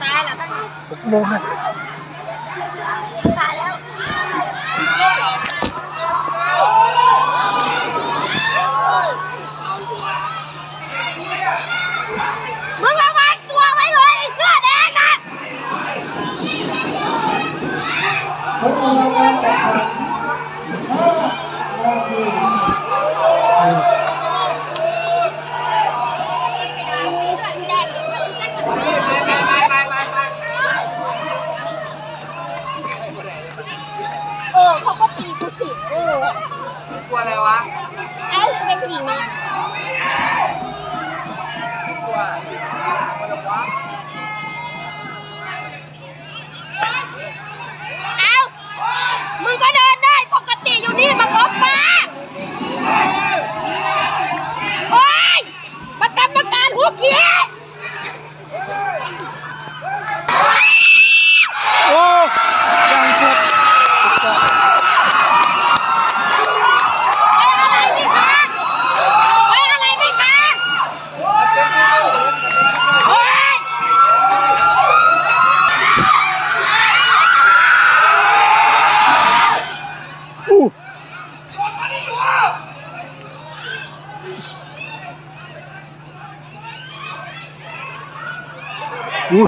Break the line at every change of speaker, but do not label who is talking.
ตายแล้วท่าน
6:50
ตายแล้วมึงระวังตัวไว้เลยไอ้เสื้อแดงนะเขาก็ตีกูสิ
กลัวอะไรวะ
เอ้าเป็นหญิงนะ
กลัว
เอ้ามึงก็เดินได้ปกติอยู่นี่มาบอกมาโอ้ยมากรรมการหัวเกี้ย
โอ้ยังเจ็บอู้